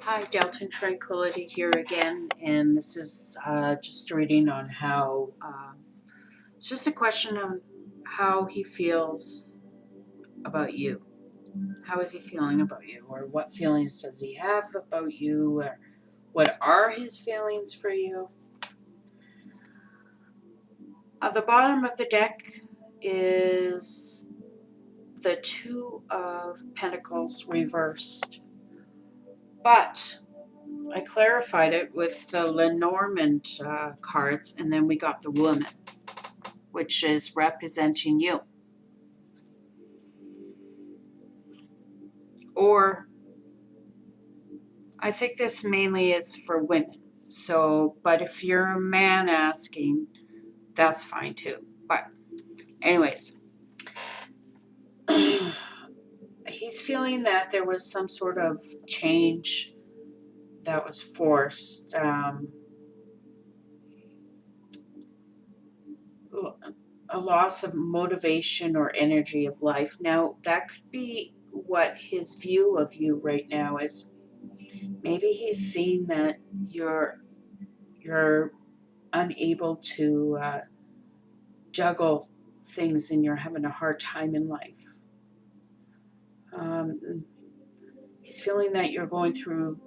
Hi, Delton Tranquility here again, and this is just a reading on how it's just a question of how he feels about you. How is he feeling about you, or what feelings does he have about you, or what are his feelings for you? At the bottom of the deck is the Two of Pentacles reversed, but I clarified it with the Lenormand cards, and then we got the Woman, which is representing you. Or I think this mainly is for women. So, but if you're a man asking, that's fine too. But anyways, he's feeling that there was some sort of change that was forced. A loss of motivation or energy of life. Now, that could be what his view of you right now is. Maybe he's seeing that you're unable to juggle things and you're having a hard time in life. He's feeling that you're going through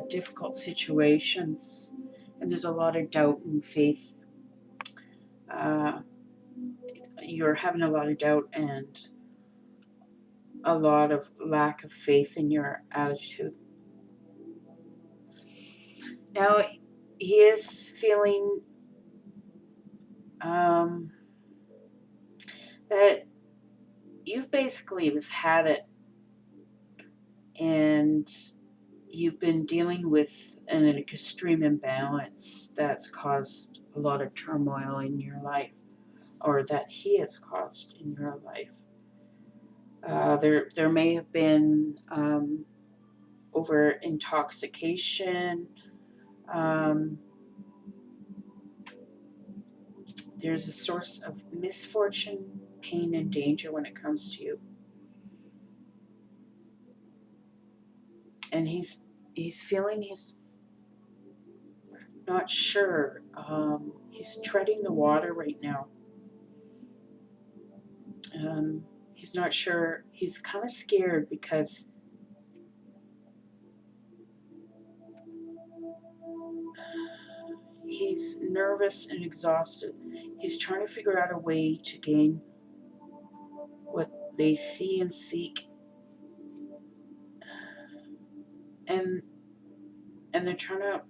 difficult situations, and there's a lot of doubt and faith. You're having a lot of doubt and a lot of lack of faith in your attitude. Now, he is feeling that you've basically had it, and you've been dealing with an extreme imbalance that's caused a lot of turmoil in your life, or that he has caused in your life. There may have been over intoxication. There's a source of misfortune, pain, and danger when it comes to you. And he's feeling he's not sure. He's treading the water right now. He's not sure. He's kind of scared because he's nervous and exhausted. He's trying to figure out a way to gain what they see and seek, and they're trying to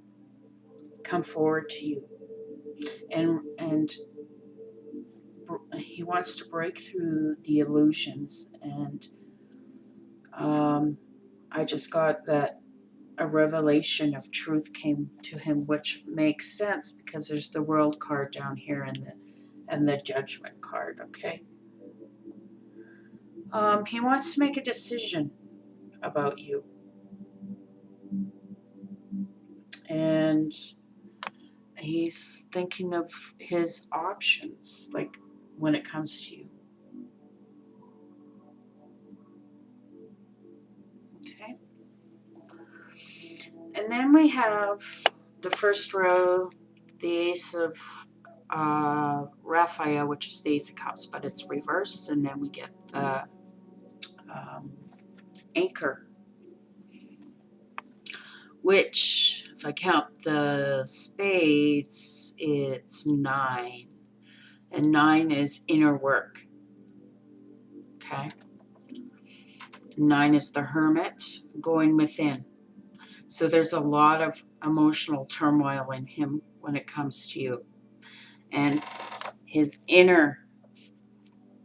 come forward to you, and he wants to break through the illusions. And I just got that a revelation of truth came to him, which makes sense because there's the World card down here and the Judgment card. Okay. He wants to make a decision about you, and he's thinking of his options, like when it comes to you. Okay. And then we have the first row, the Ace of Raphael, which is the Ace of Cups, but it's reversed, and then we get the Anchor, which, if I count the spades, it's 9. And 9 is inner work. Okay. 9 is the Hermit, going within. So there's a lot of emotional turmoil in him when it comes to you. And his inner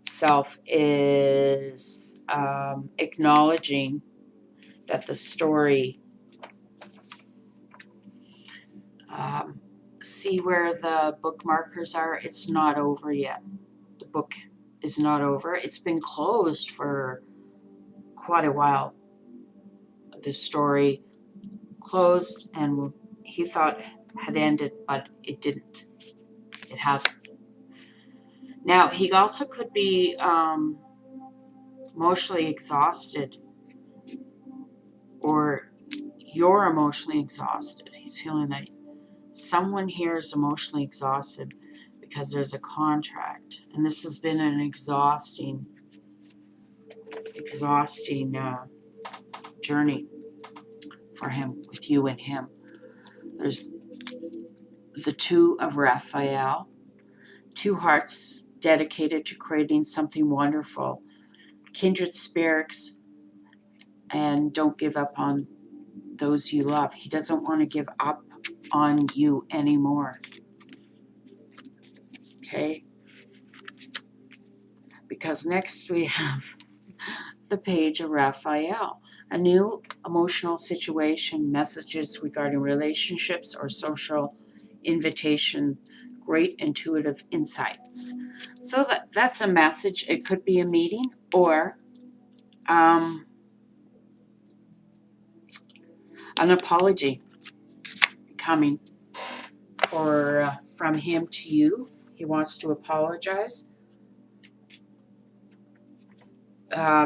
self is acknowledging that the story, see where the book markers are? It's not over yet. The book is not over. It's been closed for quite a while. The story closed, and he thought had ended, but it didn't. It hasn't. Now, he also could be emotionally exhausted, or you're emotionally exhausted. He's feeling that someone here is emotionally exhausted because there's a contract. And this has been an exhausting journey for him, with you and him. There's the Two of Raphael, two hearts dedicated to creating something wonderful, kindred spirits, and don't give up on those you love. He doesn't want to give up on you anymore. Okay? Because next we have the Page of Raphael. A new emotional situation, messages regarding relationships or social invitation, great intuitive insights. So that's a message. It could be a meeting or an apology coming from him to you. He wants to apologize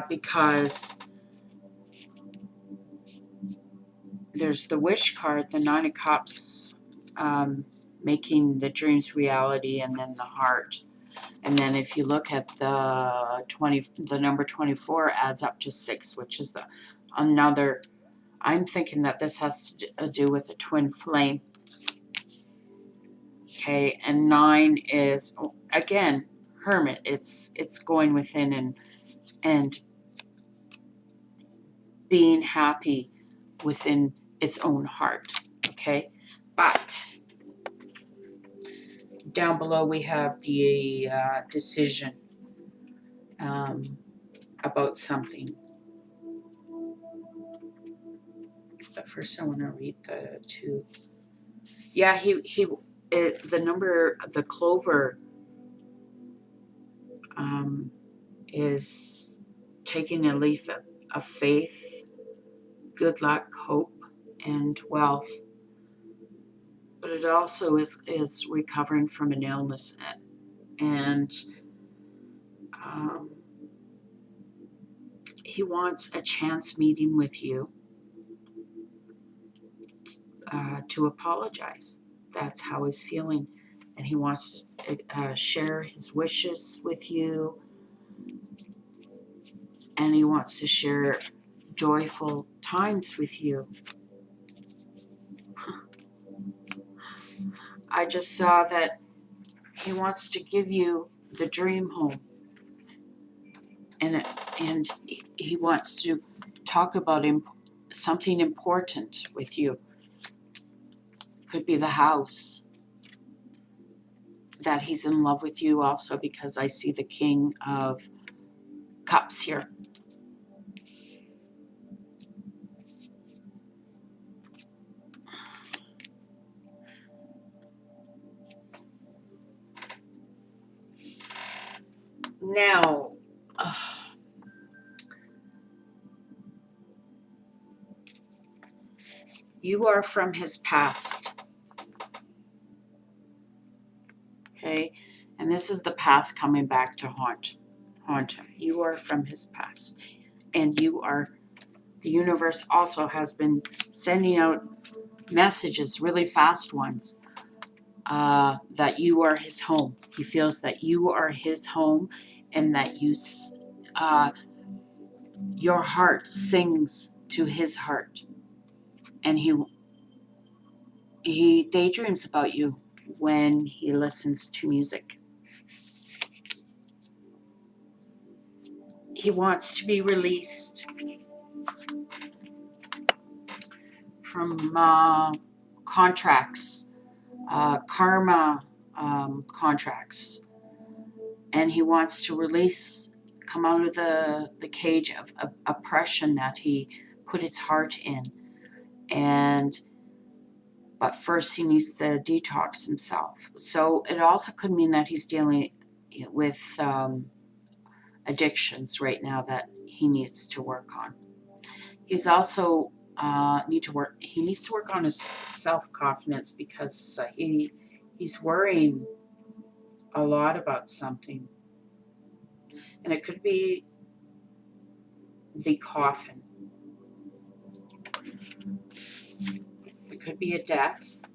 because there's the wish card, the Nine of Cups, making the dreams reality, and then the heart. And then if you look at the number 24 adds up to 6, which is another. I'm thinking that this has to do with a twin flame. Okay, and 9 is again Hermit. It's going within and being happy within its own heart. Okay, but down below we have the decision about something. But first I want to read the 2. Yeah, the number, the clover is taking a leaf of faith, good luck, hope, and wealth. But it also is recovering from an illness, and he wants a chance meeting with you to apologize. That's how he's feeling, and he wants to share his wishes with you, and he wants to share joyful times with you. I just saw that he wants to give you the dream home, and he wants to talk about something important with you. Could be the house, that he's in love with you also, because I see the King of Cups here. Now, you are from his past, okay? And this is the past coming back to haunt him. You are from his past, and the universe also has been sending out messages, really fast ones, that you are his home. He feels that you are his home, and that your heart sings to his heart, and he daydreams about you when he listens to music. He wants to be released from contracts, karma contracts, and he wants to come out of the cage of oppression that he put his heart in. But first he needs to detox himself. So it also could mean that he's dealing with addictions right now that he needs to work on. He's also he needs to work on his self-confidence, because he's worrying a lot about something. And it could be the coffin. Could be a death.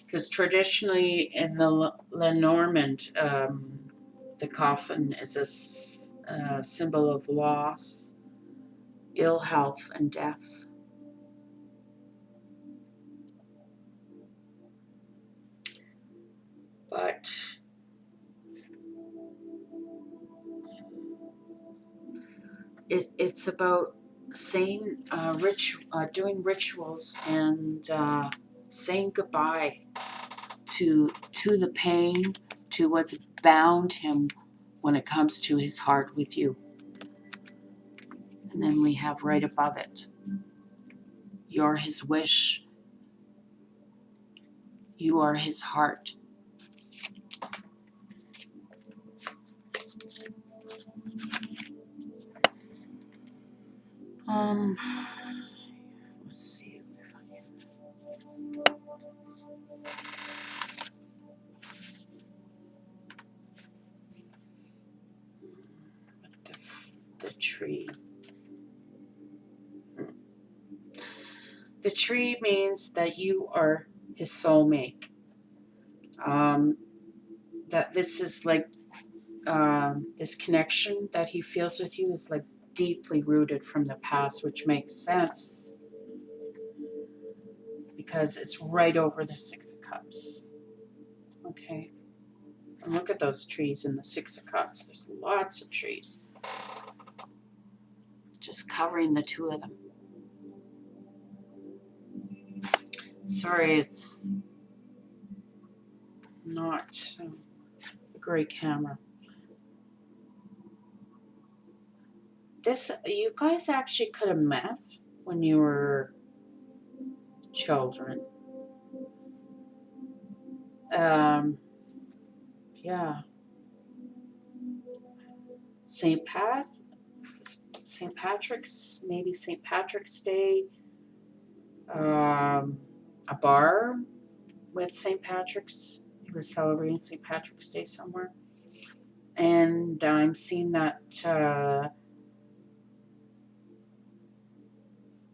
Because traditionally in the Lenormand, the coffin is a symbol of loss, ill health, and death. But it's about saying doing rituals and saying goodbye to the pain, to what's bound him when it comes to his heart with you. And then we have right above it, you're his wish, you are his heart. Let's see if I can. The tree. The tree means that you are his soulmate. That this is like this connection that he feels with you is like deeply rooted from the past, which makes sense because it's right over the Six of Cups. Okay, and look at those trees in the Six of Cups. There's lots of trees, just covering the two of them. Sorry, it's not a great camera. This, you guys actually could have met when you were children. Yeah. St. Patrick's, maybe St. Patrick's Day. A bar with St. Patrick's. He was celebrating St. Patrick's Day somewhere. And I'm seeing that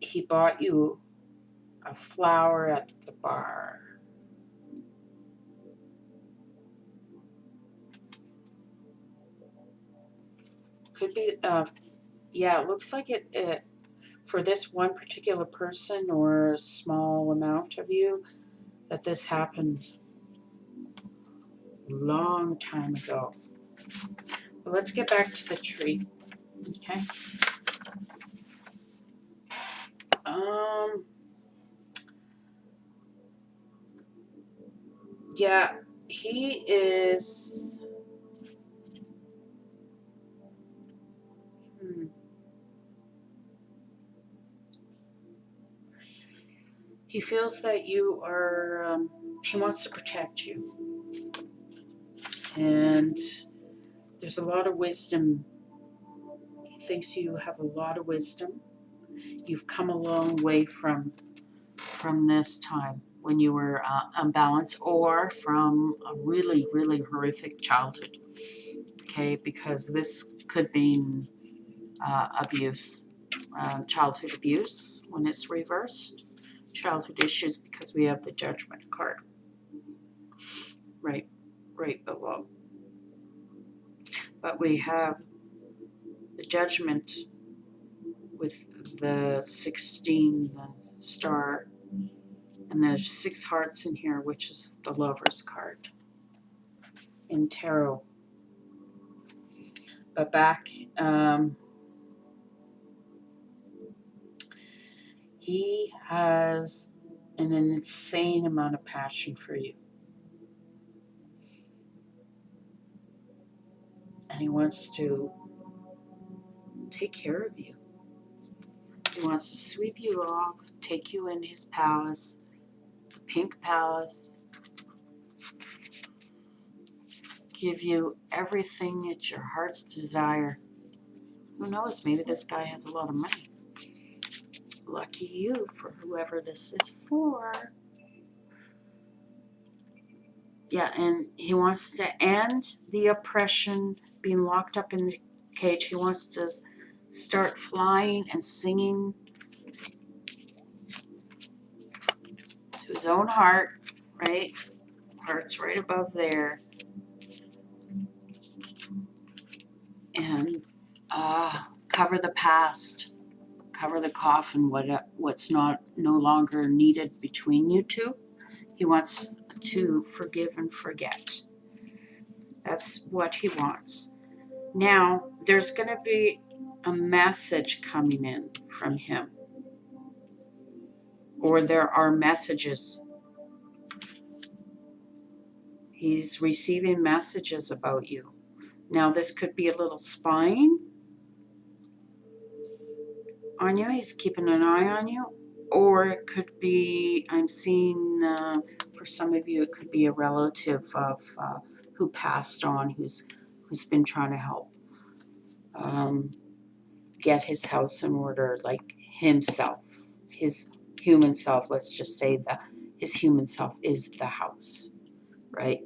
he bought you a flower at the bar. Could be, yeah, it looks like it for this one particular person or a small amount of you, that this happened a long time ago. But let's get back to the tree, okay? Yeah, he is... He feels that you are, he wants to protect you. And there's a lot of wisdom. He thinks you have a lot of wisdom. You've come a long way from this time when you were unbalanced, or from a really, really horrific childhood. Okay, because this could be abuse, childhood abuse when it's reversed. Childhood issues because we have the Judgment card right below. But we have the Judgment with the 16, the star, and there's 6 hearts in here, which is the Lover's card in tarot. But back, he has an insane amount of passion for you. And he wants to take care of you. He wants to sweep you off, take you in his palace, the Pink Palace, give you everything at your heart's desire. Who knows, maybe this guy has a lot of money. Lucky you, for whoever this is for. Yeah, and he wants to end the oppression, being locked up in the cage. He wants to start flying and singing to his own heart, right? Heart's right above there. And cover the past, cover the coffin, what's no longer needed between you two. He wants to forgive and forget. That's what he wants. Now, there's going to be a message coming in from him, or there are messages. He's receiving messages about you. Now, this could be a little spying on you. He's keeping an eye on you. Or it could be, I'm seeing, for some of you, it could be a relative of who passed on, who's been trying to help get his house in order, like himself, his human self. Let's just say that his human self is the house, right?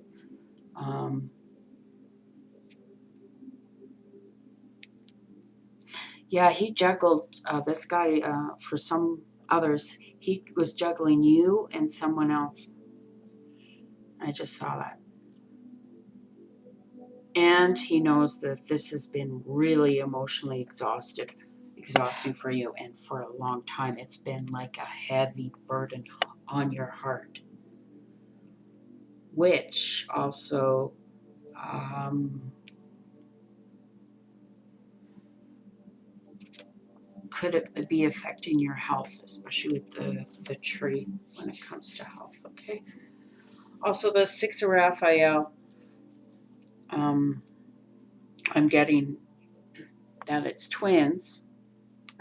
Yeah, he juggled this guy for some others. He was juggling you and someone else. I just saw that. And he knows that this has been really emotionally exhausting for you. And for a long time, it's been like a heavy burden on your heart. Which also could it be affecting your health, especially with the tree when it comes to health, okay? Also, the Six of Raphael, I'm getting that it's twins,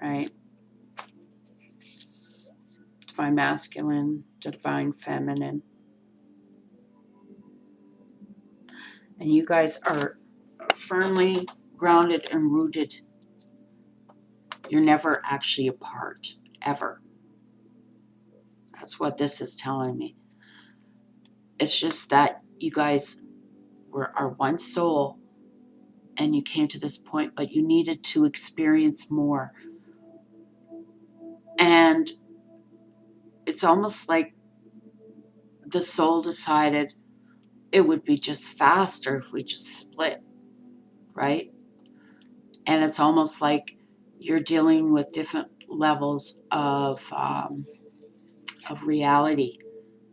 right? Divine masculine, divine feminine. And you guys are firmly grounded and rooted. You're never actually apart, ever. That's what this is telling me. It's just that you guys are one soul and you came to this point, but you needed to experience more. And it's almost like the soul decided it would be just faster if we just split, right? And it's almost like you're dealing with different levels of reality.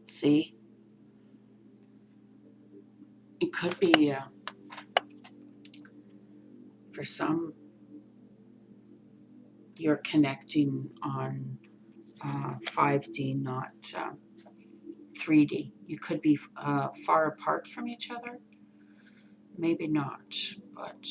See? It could be, for some, you're connecting on 5D, not 3D. You could be far apart from each other. Maybe not, but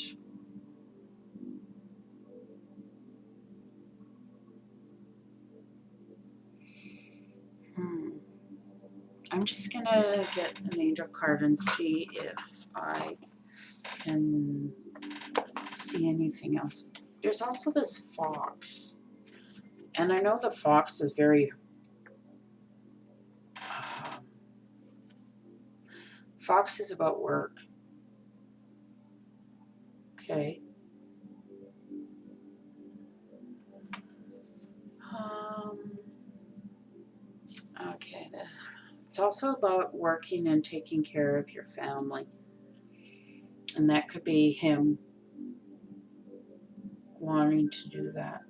I'm just going to get an angel card and see if I can see anything else. There's also this fox. And I know the fox is very... fox is about work. Okay. Okay. It's also about working and taking care of your family. And that could be him wanting to do that.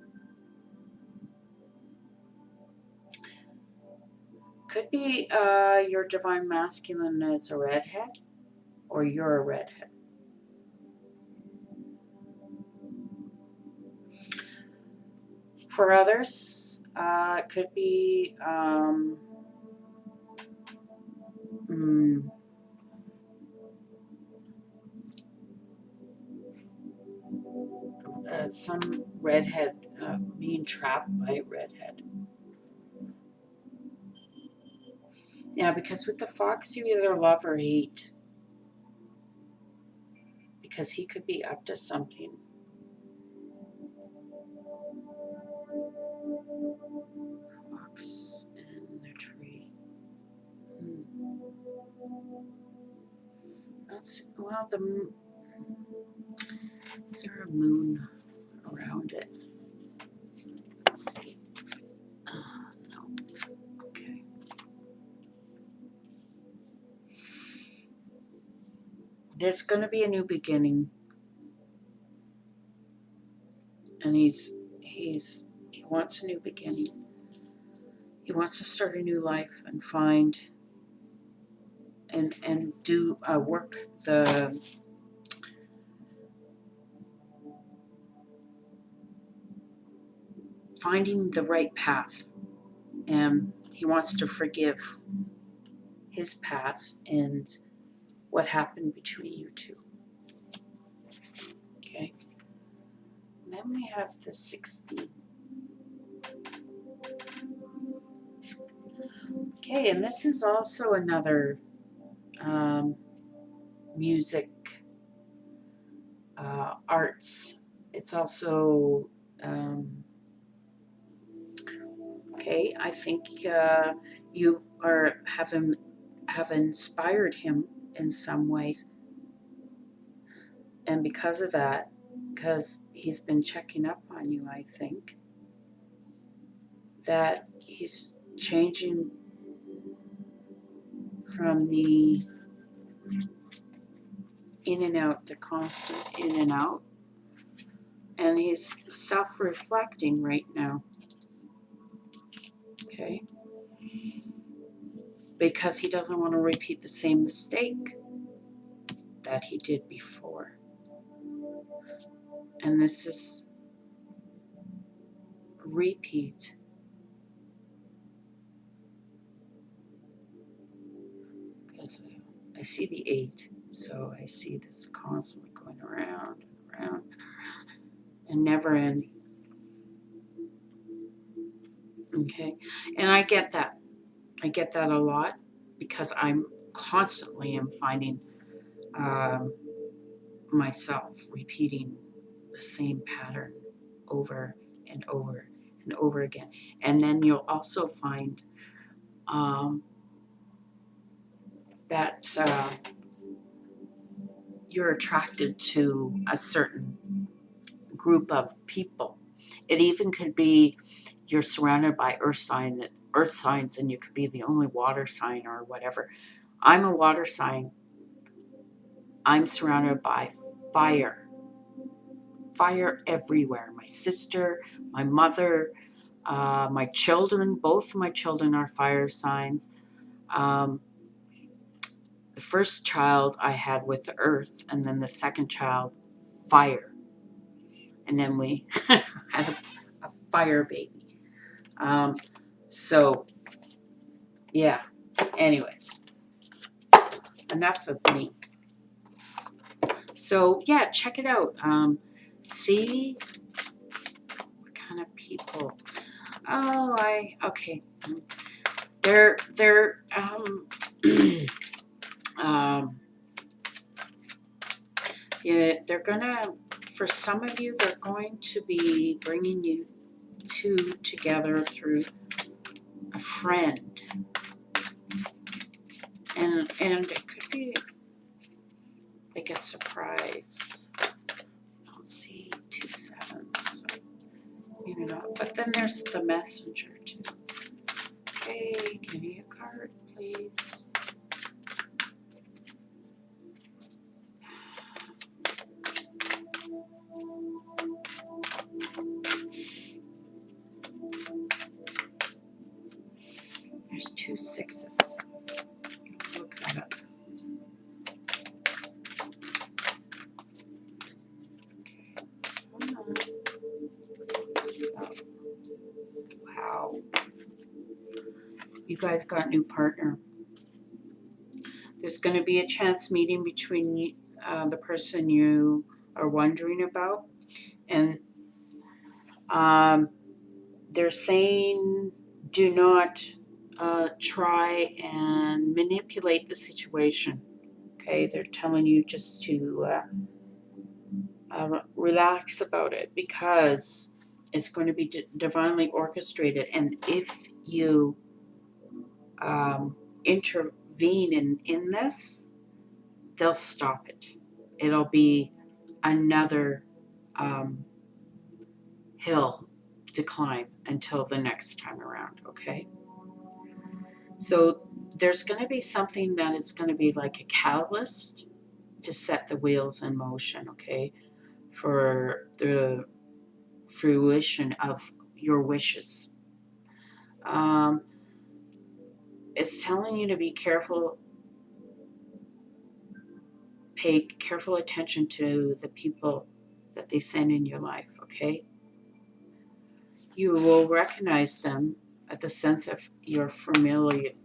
Could be your divine masculine is a redhead, or you're a redhead. For others, it could be some redhead being trapped by a redhead. Yeah, because with the fox, you either love or hate. Because he could be up to something. Fox in the tree. Well, is there a moon around found it. Let's see. No. Okay. There's going to be a new beginning, and he wants a new beginning. He wants to start a new life and find and do work the finding the right path, and he wants to forgive his past and what happened between you two. Okay. And then we have the 16. Okay, and this is also another music, arts. It's also okay. I think you have inspired him in some ways, and because of that, because he's been checking up on you, I think that he's changing from the in and out, the constant in and out, and he's self-reflecting right now. Okay, because he doesn't want to repeat the same mistake that he did before. And this is a repeat. Because I see the 8, so I see this constantly going around and around and never ending. Okay, and I get that. I get that a lot because I'm constantly am finding myself repeating the same pattern over and over and over again. And then you'll also find that you're attracted to a certain group of people. It even could be you're surrounded by earth signs, and you could be the only water sign or whatever. I'm a water sign. I'm surrounded by fire. Fire everywhere. My sister, my mother, my children, both of my children are fire signs. The first child I had with the earth, and then the second child, fire. And then we had a fire baby. So, yeah. Anyways, enough of me. So, yeah, check it out. See what kind of people. Oh, okay. They're yeah, they're gonna, for some of you, they're going to be bringing you two together through a friend, and it could be like a surprise. I don't see 2 7s, so maybe not. But then there's the messenger too. Okay, give me a card, please. There's 2 6s. Look that up. Okay. Oh, wow. You guys got a new partner. There's going to be a chance meeting between the person you are wondering about. And they're saying do not try and manipulate the situation. Okay, they're telling you just to relax about it because it's going to be divinely orchestrated. And if you intervene in this, they'll stop it. It'll be another hill to climb until the next time around, okay? So there's going to be something that is going to be like a catalyst to set the wheels in motion, okay, for the fruition of your wishes. It's telling you to be careful, pay careful attention to the people that they send in your life, okay? You will recognize them at the sense of your familiarity.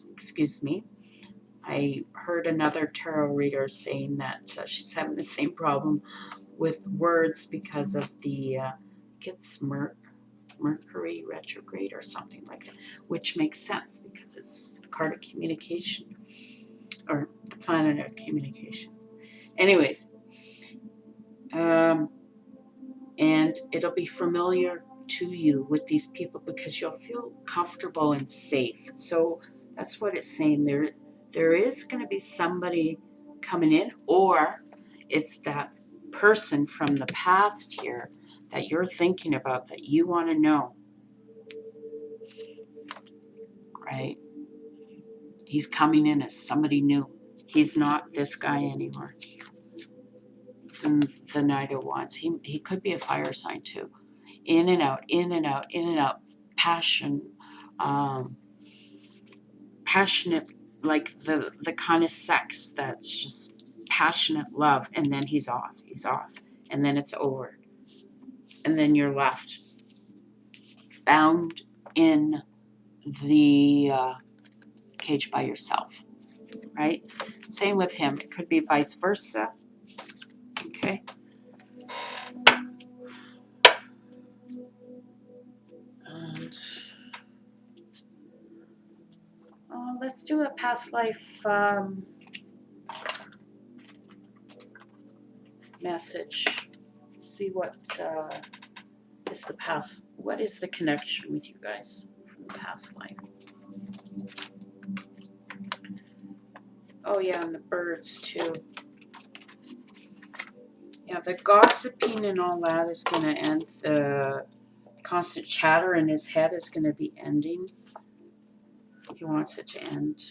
Excuse me. I heard another tarot reader saying that she's having the same problem with words because of the gets Mercury retrograde or something like that, which makes sense because it's a card of communication or the planet of communication. Anyways, and it'll be familiar to you with these people because you'll feel comfortable and safe. So that's what it's saying. There is going to be somebody coming in, or it's that person from the past here that you're thinking about that you want to know, right? He's coming in as somebody new. He's not this guy anymore. The Knight of Wands. He could be a fire sign too. In and out, in and out, in and out. Passion, passionate, like the kind of sex that's just passionate love, and then he's off, and then it's over, and then you're left bound in the cage by yourself, right? Same with him. It could be vice versa, okay? And let's do a past life message. See what is the past. What is the connection with you guys from the past life? Oh yeah, and the birds too. Yeah, the gossiping and all that is going to end. The constant chatter in his head is going to be ending. He wants it to end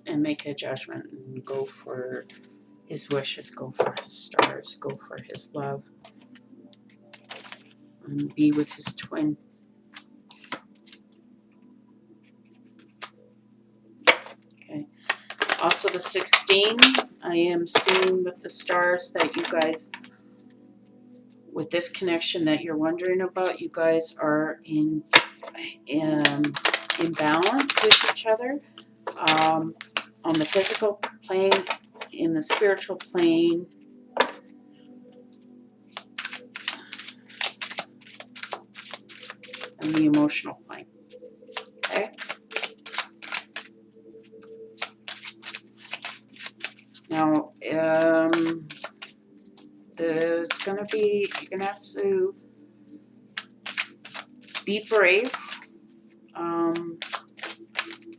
and make a judgment and go for his wishes, go for his stars, go for his love, and be with his twin. Okay. Also the 16, I am seeing with the stars that you guys, with this connection that you're wondering about, you guys are in balance with each other, on the physical plane, in the spiritual plane, and the emotional plane. Okay? Now, there's going to be, you're going to have to be brave.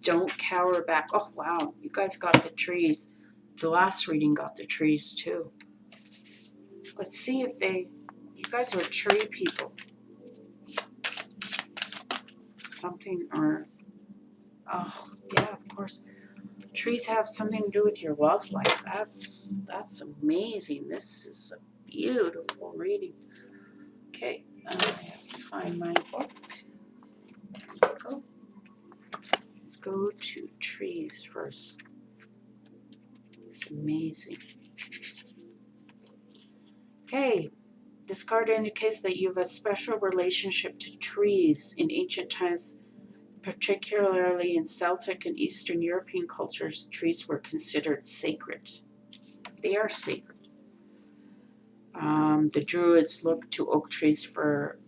Don't cower back. Oh, wow. You guys got the trees. The last reading got the trees, too. Let's see if you guys are tree people. Something, or, oh, yeah, of course. Trees have something to do with your love life. That's amazing. This is a beautiful reading. Okay, I have to find my book. Go. Let's go to trees first. It's amazing. Okay, this card indicates that you have a special relationship to trees. In ancient times, particularly in Celtic and Eastern European cultures, trees were considered sacred. They are sacred. The Druids looked to oak trees for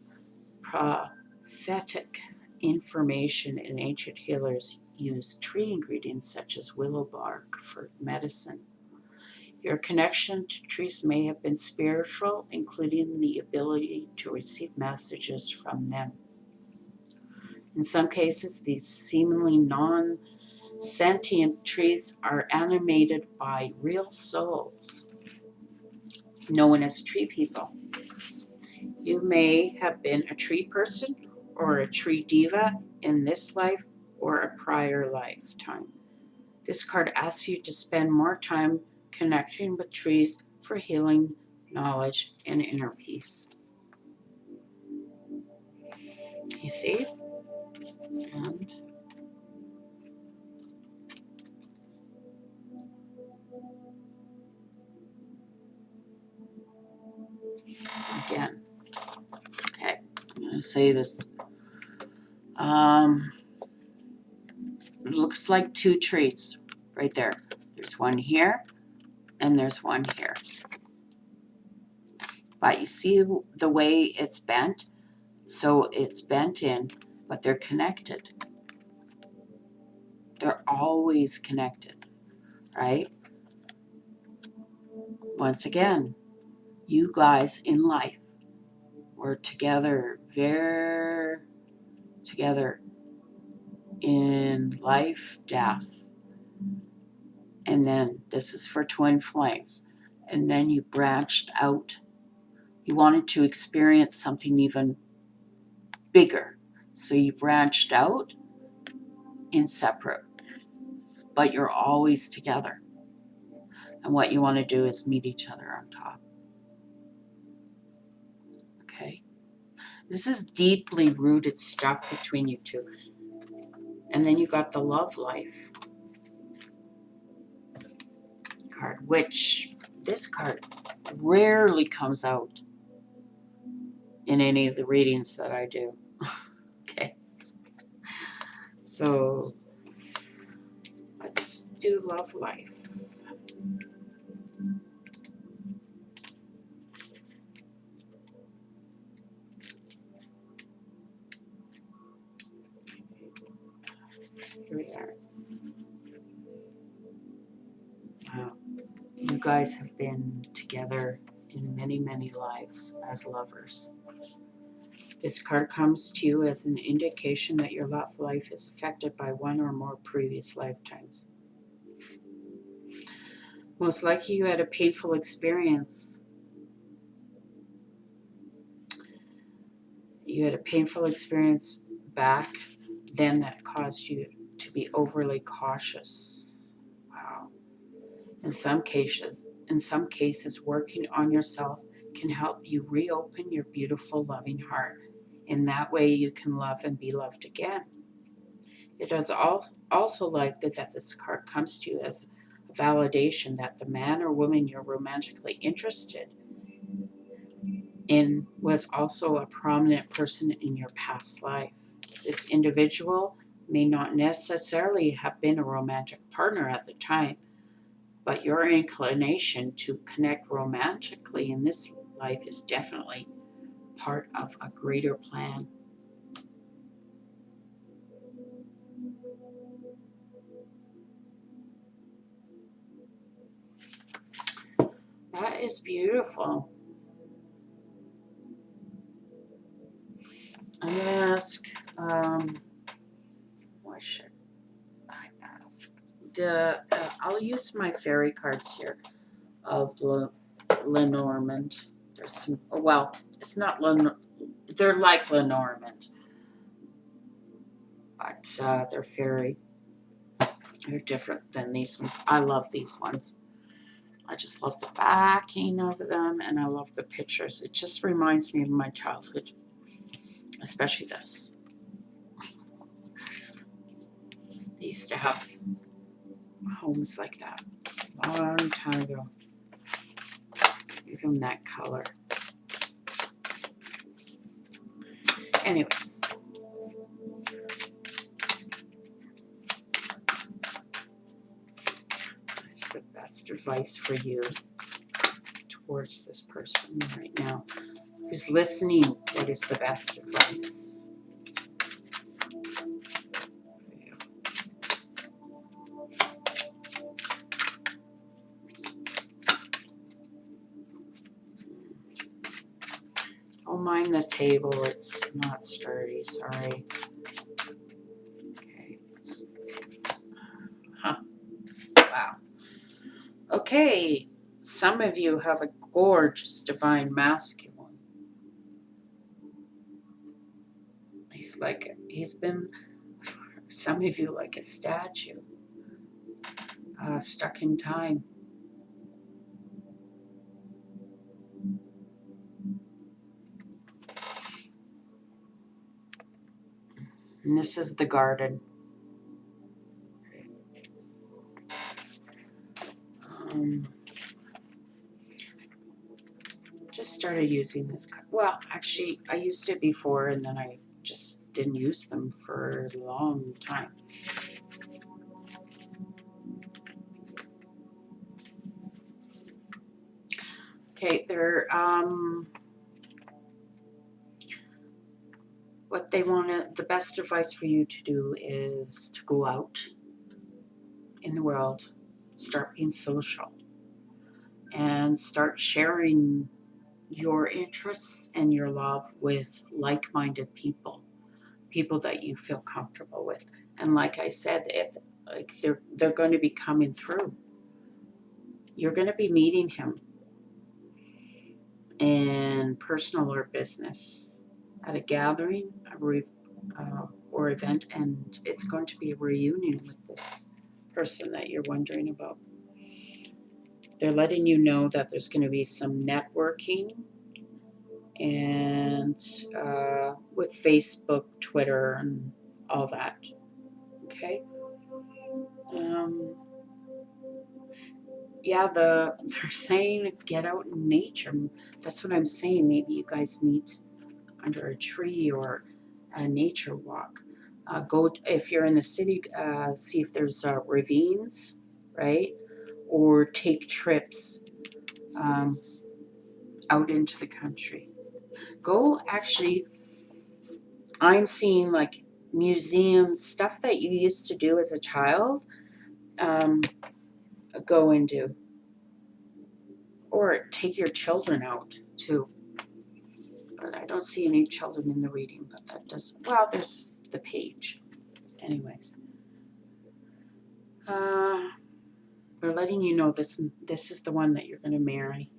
prophetic information, and ancient healers used tree ingredients such as willow bark for medicine. Your connection to trees may have been spiritual, including the ability to receive messages from them. In some cases, these seemingly Sentient trees are animated by real souls, known as tree people. You may have been a tree person or a tree diva in this life or a prior lifetime. This card asks you to spend more time connecting with trees for healing, knowledge, and inner peace. You see? And again, okay, I'm going to say this. It looks like two trees right there. There's one here and there's one here. But you see the way it's bent? So it's bent in, but they're connected. They're always connected, right? Once again, you guys in life were together, very together in life, death. And then this is for twin flames. And then you branched out. You wanted to experience something even bigger. So you branched out in separate, but you're always together. And what you want to do is meet each other on top. Okay? This is deeply rooted stuff between you two. And then you got the love life card, which this card rarely comes out in any of the readings that I do. Okay. So let's do love life. Here we are. Wow. You guys have been together in many, many lives as lovers. This card comes to you as an indication that your love life is affected by one or more previous lifetimes. Most likely you had a painful experience. You had a painful experience back then that caused you to be overly cautious. Wow. In some cases, working on yourself can help you reopen your beautiful, loving heart. In that way, you can love and be loved again. It is also likely that this card comes to you as a validation that the man or woman you're romantically interested in was also a prominent person in your past life. This individual may not necessarily have been a romantic partner at the time, but your inclination to connect romantically in this life is definitely part of a greater plan. That is beautiful. I'm going to ask, what should I ask? I'll use my fairy cards here of Lenormand. There's some, well, it's not they're like Lenormand, but they're fairy. They're different than these ones. I love these ones. I just love the backing of them, and I love the pictures. It just reminds me of my childhood, especially this. They used to have homes like that a long time ago. Even that color. Anyways. What's the best advice for you towards this person right now who's listening? What is the best advice for you? Don't mind the table, it's not sturdy, sorry. Okay. Okay, some of you have a gorgeous divine masculine. He's been, some of you like a statue, stuck in time. And this is the garden. Just started using this. Well, actually, I used it before, and then I just didn't use them for a long time. Okay, they're what they want to. The best advice for you to do is to go out in the world, start being social, and start sharing your interests and your love with like-minded people, people that you feel comfortable with. And like I said, they're going to be coming through. You're going to be meeting him in personal or business at a gathering, or event, and it's going to be a reunion with this person that you're wondering about. They're letting you know that there's going to be some networking and with Facebook, Twitter, and all that. Okay. Yeah, they're saying get out in nature. That's what I'm saying. Maybe you guys meet under a tree or a nature walk. Go if you're in the city. See if there's ravines, right? Or take trips out into the country. Go actually. I'm seeing like museums, stuff that you used to do as a child. Go and do, or take your children out too. But I don't see any children in the reading, but that does, well, there's the page. Anyways, we're letting you know this is the one that you're going to marry,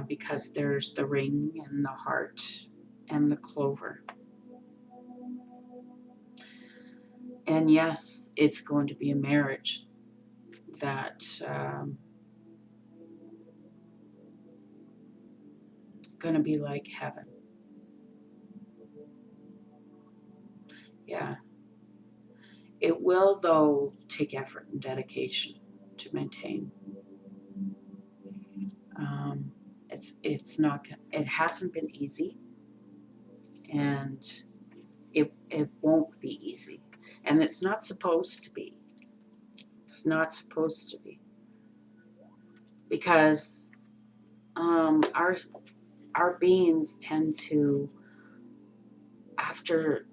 because there's the ring and the heart and the clover. And yes, it's going to be a marriage that going to be like heaven. Yeah. It will, though, take effort and dedication to maintain. It's not. It hasn't been easy, and it won't be easy, and it's not supposed to be. It's not supposed to be, because our beings tend to, after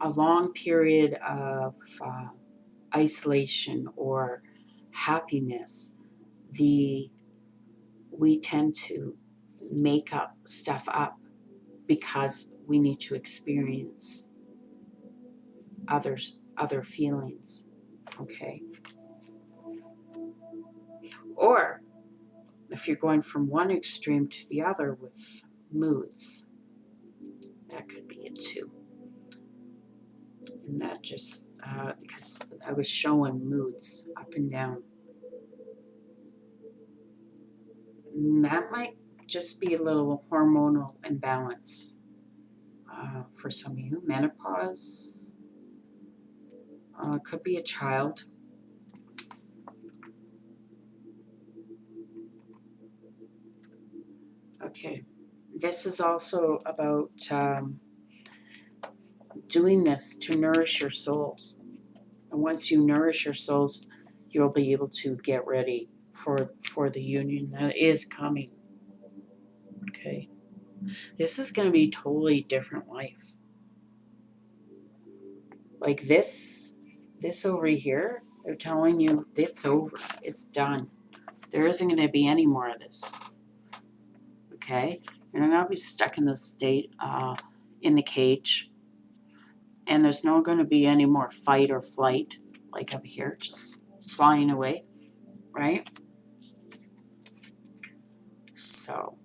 a long period of isolation or happiness, we tend to make up stuff up because we need to experience other feelings, okay? Or if you're going from one extreme to the other with moods, that could be it too. And that just, because I was showing moods up and down. And that might just be a little hormonal imbalance for some of you. Menopause, could be a child. Okay, this is also about doing this to nourish your souls. And once you nourish your souls, you'll be able to get ready for the union that is coming. Okay, this is going to be a totally different life. Like this over here, they're telling you it's over. It's done. There isn't going to be any more of this. Okay, you're not going to be stuck in this state, in the cage. And there's not going to be any more fight or flight like up here. Just flying away, right? So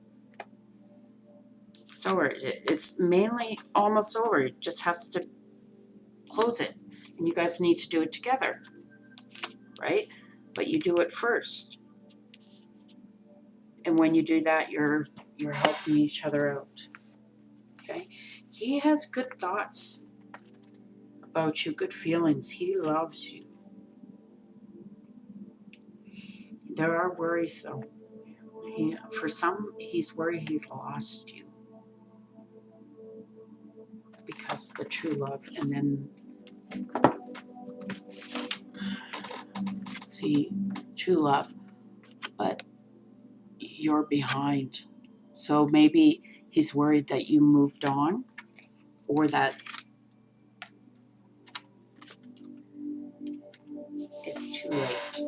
it's over. It's mainly almost over. It just has to close it. And you guys need to do it together, right? But you do it first. And when you do that, you're helping each other out. Okay? He has good thoughts about you, good feelings. He loves you. There are worries though. For some, he's worried he's lost you because the true love, and then see true love, but you're behind. So maybe he's worried that you moved on, or that it's too late.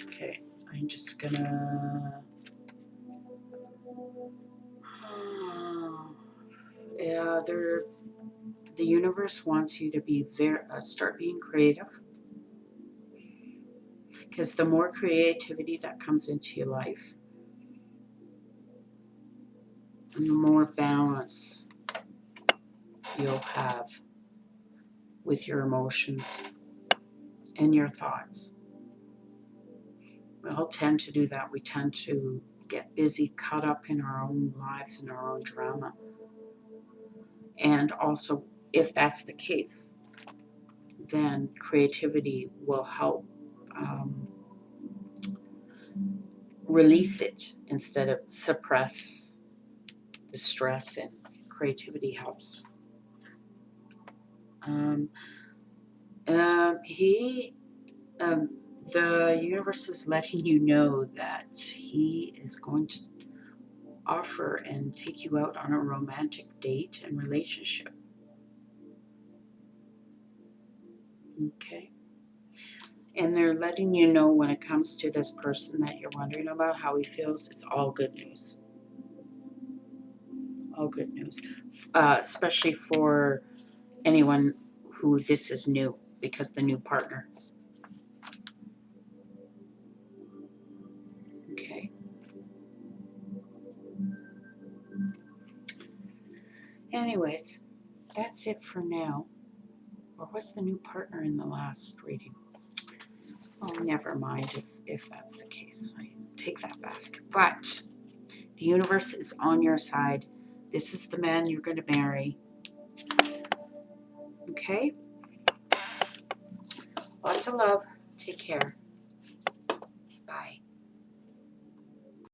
Okay, I'm just gonna. Yeah, the universe wants you to be start being creative, because the more creativity that comes into your life, and the more balance you'll have with your emotions and your thoughts. We all tend to do that. We tend to get busy, caught up in our own lives and our own drama. And also, if that's the case, then creativity will help release it instead of suppress the stress, and creativity helps. The universe is letting you know that he is going to offer and take you out on a romantic date and relationship. Okay. And they're letting you know, when it comes to this person that you're wondering about how he feels, it's all good news. All good news. Especially for anyone who this is new, because the new partner. Okay. Anyways, that's it for now. Or was the new partner in the last reading? Oh, never mind if that's the case. I take that back. But the universe is on your side. This is the man you're going to marry. Okay? Lots of love. Take care.